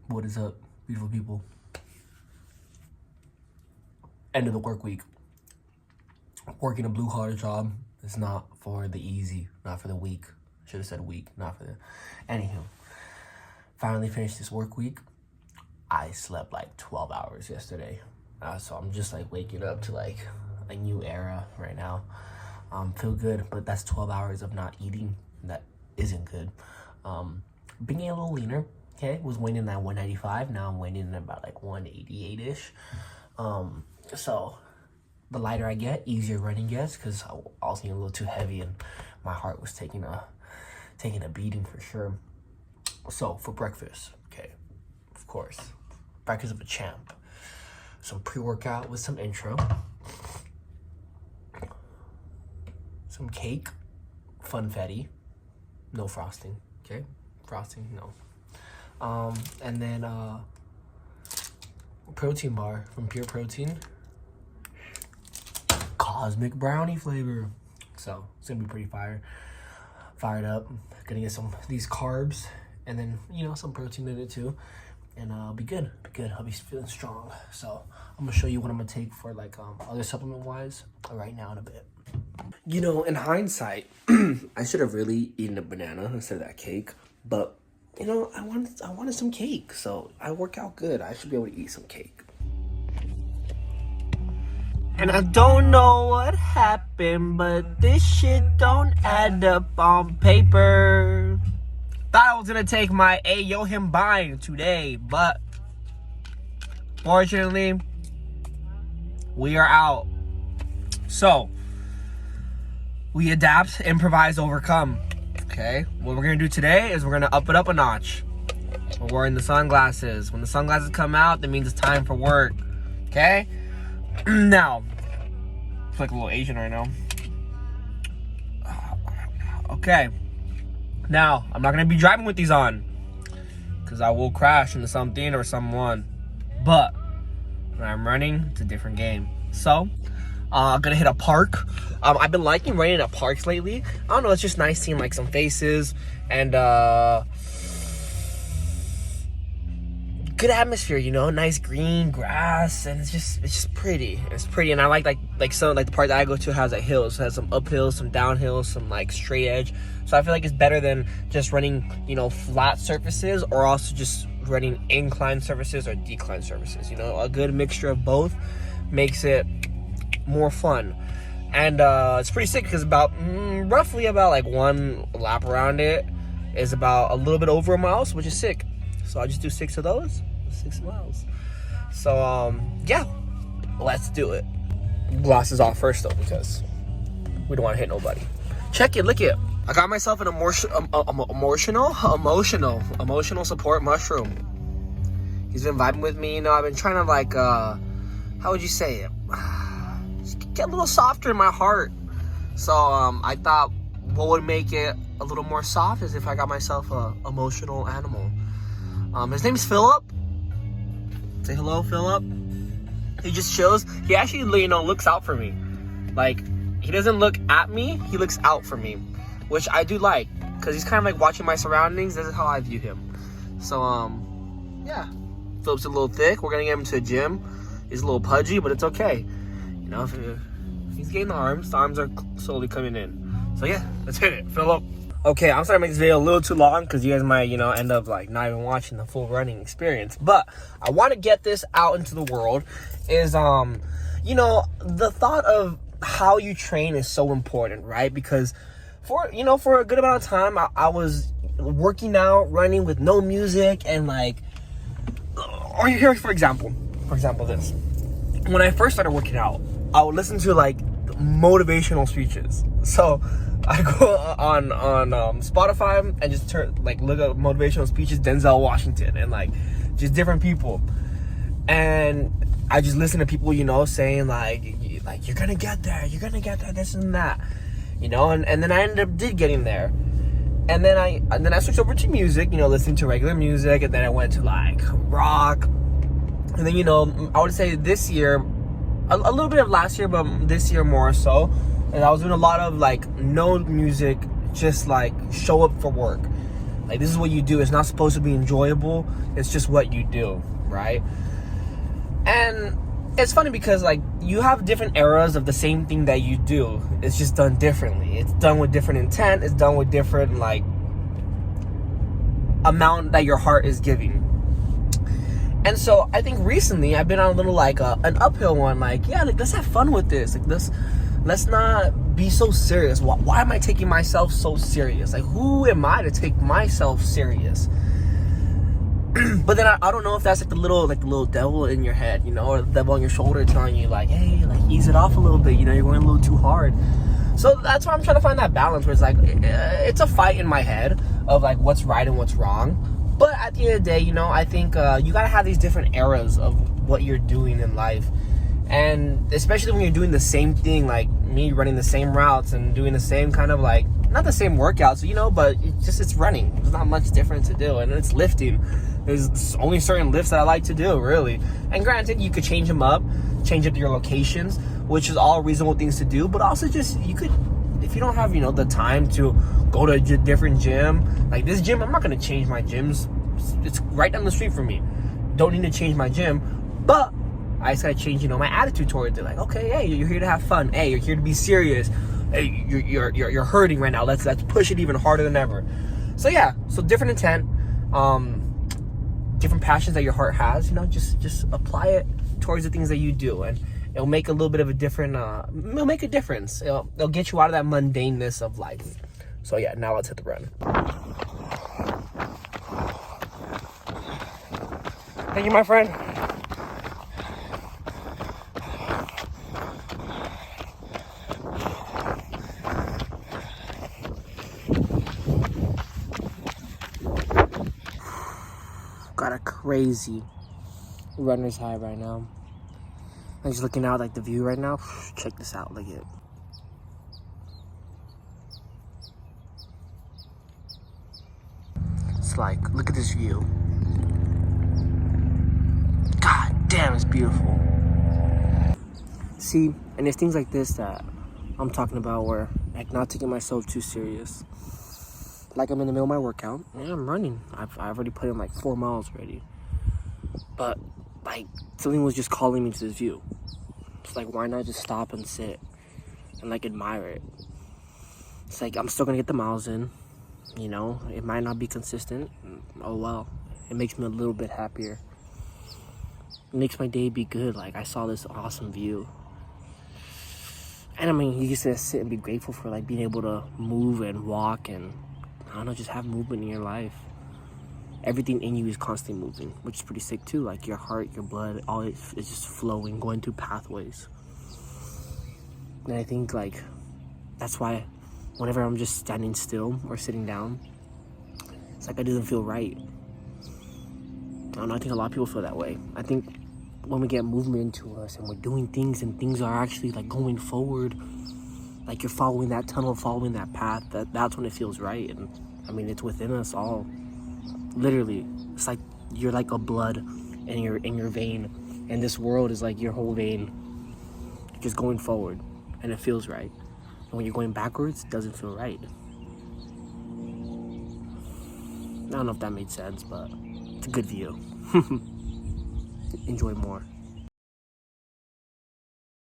What is up, beautiful people? End of the work week. Working a blue collar job is not for the easy, not for the weak. Should have said weak, not for the. Anywho, finally finished this work week. I slept like 12 hours yesterday. So I'm just like waking up to like a new era right now. Feel good, but that's 12 hours of not eating. That isn't good. Been getting a little leaner. Okay, was weighing in at 195. Now I'm weighing in at about like 188-ish. So the lighter I get, easier running gets, because I was getting a little too heavy and my heart was taking a beating for sure. So for breakfast, okay, of course, breakfast of a champ. Some pre-workout with some intro. Some cake, funfetti, no frosting, okay? Frosting, no. And then protein bar from Pure Protein. Cosmic brownie flavor. So it's gonna be pretty fired up. Gonna get some of these carbs and then, you know, some protein in it too. And I'll be good. I'll be feeling strong. So I'm gonna show you what I'm gonna take for like other supplement wise right now in a bit. You know, in hindsight, I should have really eaten a banana instead of that cake. But you know, I wanted some cake. So I work out good. I should be able to eat some cake. And I don't know what happened, but this shit don't add up on paper. Thought I was gonna take my Ayo Bind today, but fortunately, we are out. So, we adapt, improvise, overcome. Okay? What we're gonna do today is we're gonna up it up a notch. We're wearing the sunglasses. When the sunglasses come out, that means it's time for work. Okay? Now, I feel like a little Asian right now. Okay. Now, I'm not going to be driving with these on, because I will crash into something or someone. But when I'm running, it's a different game. So, I'm going to hit a park. I've been liking running at parks lately. I don't know, it's just nice seeing like some faces and good atmosphere, you know, nice green grass, and it's just pretty. It's pretty, and I like the part that I go to has like hills. It has some uphills, some downhills, some like straight edge. So I feel like it's better than just running, you know, flat surfaces, or also just running incline surfaces or decline surfaces. You know, a good mixture of both makes it more fun. And it's pretty sick because roughly about like one lap around it is about a little bit over a mile, which is sick. So I just do 6 of those, 6 miles. So yeah, let's do it. Glasses off first though, because we don't want to hit nobody. Check it, look it. I got myself an emotional support mushroom. He's been vibing with me. You know, I've been trying to like, how would you say it? Just get a little softer in my heart. So I thought what would make it a little more soft is if I got myself a emotional animal. His name's Philip. Say hello, Philip. He just chills. He actually, you know, looks out for me. Like, he doesn't look at me, he looks out for me, which I do like, because he's kind of like watching my surroundings. This is how I view him. So, yeah. Philip's a little thick. We're gonna get him to the gym. He's a little pudgy, but it's okay. You know, if he's getting the arms are slowly coming in. So yeah, let's hit it, Philip. Okay, I'm sorry to make this video a little too long because you guys might, you know, end up like not even watching the full running experience. But I want to get this out into the world is, you know, the thought of how you train is so important, right? Because for a good amount of time, I was working out, running with no music and like, or here, for example, this. When I first started working out, I would listen to like motivational speeches. So I go on Spotify and just look up motivational speeches, Denzel Washington, and like just different people. And I just listen to people, you know, saying like you're gonna get there, this and that, you know. And then I did getting there. And then I switched over to music, you know, listening to regular music, and then I went to like rock. And then, you know, I would say this year, a little bit of last year, but this year more so. And I was doing a lot of like no music, just like show up for work. Like, this is what you do. It's not supposed to be enjoyable. It's just what you do, right? And it's funny because, like, you have different eras of the same thing that you do. It's just done differently. It's done with different intent. It's done with different, like, amount that your heart is giving. And so I think recently I've been on a little, like, an uphill one. Like, yeah, like, let's have fun with this. Like, let's not be so serious. Why am I taking myself so serious? Like, who am I to take myself serious? But then I don't know if that's like the little devil in your head, you know, or the devil on your shoulder telling you, like, hey, like, ease it off a little bit, you know, you're going a little too hard. So that's why I'm trying to find that balance where it's like, it's a fight in my head of, like, what's right and what's wrong. But at the end of the day, you know, I think you gotta have these different eras of what you're doing in life. And especially when you're doing the same thing, like me running the same routes and doing the same kind of, like, not the same workouts, you know, but it's running. There's not much different to do. And it's lifting. There's only certain lifts that I like to do, really. And granted, you could change them up, change up your locations, which is all reasonable things to do. But also just, you could, if you don't have, you know, the time to go to a different gym, like this gym, I'm not going to change my gyms. It's right down the street from me. Don't need to change my gym. But I just gotta change, you know, my attitude towards it. Like, okay, hey, you're here to have fun. Hey, you're here to be serious. Hey, you're hurting right now. Let's push it even harder than ever. So yeah, so different intent, different passions that your heart has. You know, just apply it towards the things that you do, and it'll make a little bit of a different. It'll make a difference. It'll get you out of that mundaneness of life. So yeah, now let's hit the run. Thank you, my friend. Got a crazy runner's high right now. I'm just looking out, like, the view right now. Check this out, look at it. It's like, look at this view. God damn, it's beautiful. See, and there's things like this that I'm talking about where, like, not taking myself too serious. Like, I'm in the middle of my workout, and I'm running. I've already put in like 4 miles already. But, like, something was just calling me to this view. It's like, why not just stop and sit and, like, admire it? It's like, I'm still gonna get the miles in, you know? It might not be consistent. Oh well. It makes me a little bit happier. It makes my day be good. Like, I saw this awesome view. And I mean, you just gotta sit and be grateful for, like, being able to move and walk and, I don't know, just have movement in your life. Everything in you is constantly moving, which is pretty sick too. Like, your heart, your blood, all it is just flowing, going through pathways. And I think, like, that's why whenever I'm just standing still or sitting down, it's like it doesn't feel right. I don't know, I think a lot of people feel that way. I think when we get movement into us and we're doing things and things are actually, like, going forward, like, you're following that tunnel, following that path, that's when it feels right. And I mean, it's within us all. Literally, it's like you're like a blood in your vein, and this world is like your whole vein. You're just going forward, and it feels right. And when you're going backwards, it doesn't feel right. I don't know if that made sense, but it's a good view. Enjoy more.